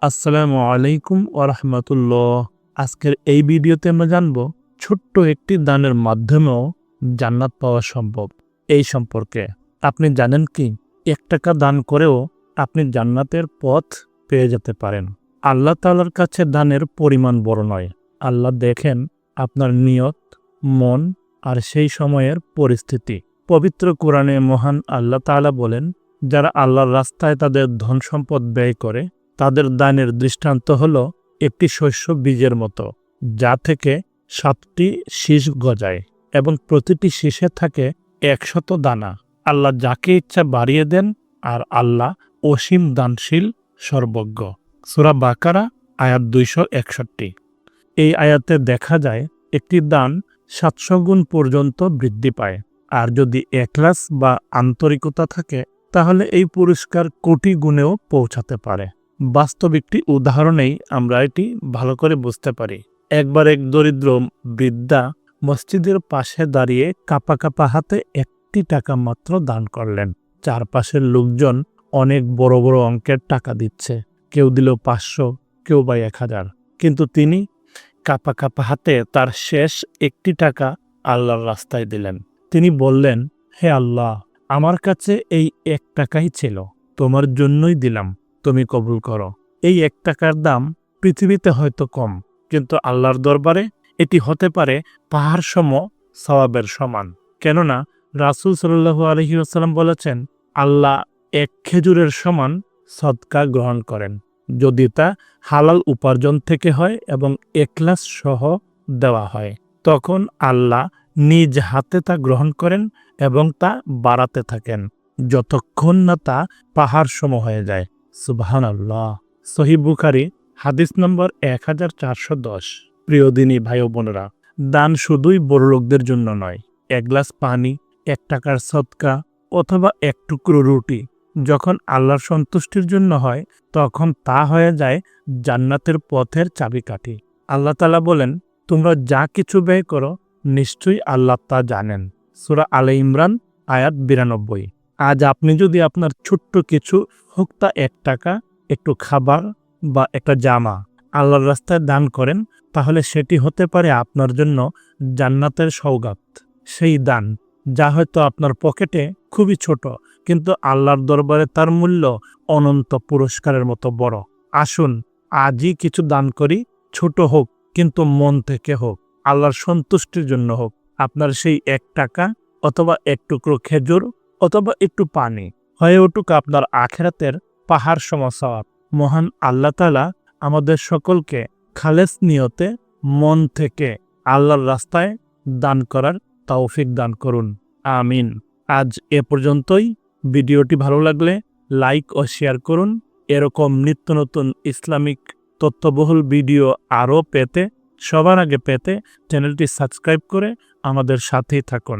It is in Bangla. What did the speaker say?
আসসালামু আলাইকুম ওরহমতুল্লাহ। আজকের এই ভিডিওতে আমরা জানব ছোট্ট একটি দানের মাধ্যমেও জান্নাত পাওয়া সম্ভব। এই সম্পর্কে আপনি জানেন কি, 1 টাকা দান করেও আপনি জান্নাতের পথ পেয়ে যেতে পারেন। আল্লাহ তাআলার কাছে দানের পরিমাণ বড় নয়। আল্লাহ দেখেন আপনার নিয়ত, মন আর সেই সময়ের পরিস্থিতি। পবিত্র কোরআনে মহান আল্লাহ তাআলা বলেন, যারা আল্লাহর রাস্তায় তাদের ধন সম্পদ ব্যয় করে তাদের দানের দৃষ্টান্ত হল একটি শস্য বীজের মতো, যা থেকে 7টি শীষ গজায় এবং প্রতিটি শীষে থাকে 100 দানা। আল্লাহ যাকে ইচ্ছা বাড়িয়ে দেন, আর আল্লাহ অসীম দানশীল, সর্বজ্ঞ। সূরা বাকারা আয়াত 261। এই আয়াতে দেখা যায় একটি দান 700 গুণ পর্যন্ত বৃদ্ধি পায়, আর যদি ইখলাস বা আন্তরিকতা থাকে তাহলে এই পুরস্কার কোটি গুণেও পৌঁছাতে পারে। বাস্তব একটি উদাহরণেই আমরা এটি ভালো করে বুঝতে পারি। একবার এক দরিদ্র বৃদ্ধা মসজিদের পাশে দাঁড়িয়ে কাঁপা কাঁপা হাতে 1টি টাকা মাত্র দান করলেন। চারপাশের লোকজন অনেক বড় বড় অঙ্কের টাকা দিচ্ছে, কেউ দিল 500, কেউ বা 1000, কিন্তু তিনি কাঁপা কাঁপা হাতে তার শেষ 1টি টাকা আল্লাহর রাস্তায় দিলেন। তিনি বললেন, হে আল্লাহ, আমার কাছে এই 1 টাকাই ছিল, তোমার জন্যই দিলাম, তুমি কবুল করো। এই 1 টাকার দাম পৃথিবীতে হয়তো কম, কিন্তু আল্লাহর দরবারে এটি হতে পারে পাহাড় সম সওয়াবের সমান। কেননা রাসূল সাল্লাল্লাহু আলাইহি ওয়াসাল্লাম বলেছেন, আল্লাহ 1 খেজুরের সমান সদকা গ্রহণ করেন, যদি তা হালাল উপার্জন থেকে হয় এবং ইখলাস সহ দেওয়া হয়। তখন আল্লাহ নিজ হাতে তা গ্রহণ করেন এবং তা বাড়াতে থাকেন যতক্ষণ না তা পাহাড় সম হয়ে যায়। সুবহানাল্লাহ। সহিহ বুখারী হাদিস নম্বর 1410। প্রিয় দিনী ভাই ও বোনেরা, দান শুধুই বড় লোকদের জন্য নয়। 1 গ্লাস পানি, 1 টাকার সদকা অথবা 1 টুকরো রুটি যখন আল্লাহর সন্তুষ্টির জন্য হয়, তখন তা হয়ে যায় জান্নাতের পথের চাবিকাঠি। আল্লাহ তাআলা বলেন, তোমরা যা কিছু ব্যয় করো নিশ্চয়ই আল্লাহ তা জানেন। সূরা আলে ইমরান আয়াত 92। আজ আপনি যদি আপনার ছোট্ট কিছু, হোক তা 1 টাকা, একটু খাবার বা একটা জামা, আল্লাহর রাস্তায় দান করেন, তাহলে সেটি হতে পারে আপনার জন্য জান্নাতের সওগাত। সেই দান যা হয়তো আপনার পকেটে খুবই ছোট, কিন্তু আল্লাহর দরবারে তার মূল্য অনন্ত পুরস্কারের মতো বড়। আসুন আজই কিছু দান করি, ছোট হোক কিন্তু মন থেকে হোক, আল্লাহর সন্তুষ্টির জন্য হোক। আপনার সেই 1 টাকা অথবা 1 টুকরো খেজুর অথবা একটু পানি হয়ে উঠুক আপনার আখিরাতের পাহাড় সম সওয়াব। মহান আল্লাহ তাআলা আমাদের সকলকে খালেস নিয়তে মন থেকে আল্লাহর রাস্তায় দান করার তৌফিক দান করুন। আমিন। আজ এ পর্যন্তই। ভিডিওটি ভালো লাগলে লাইক ও শেয়ার করুন। এরকম নিত্য নতুন ইসলামিক তথ্যবহুল ভিডিও আরও পেতে, সবার আগে পেতে চ্যানেলটি সাবস্ক্রাইব করে আমাদের সাথেই থাকুন।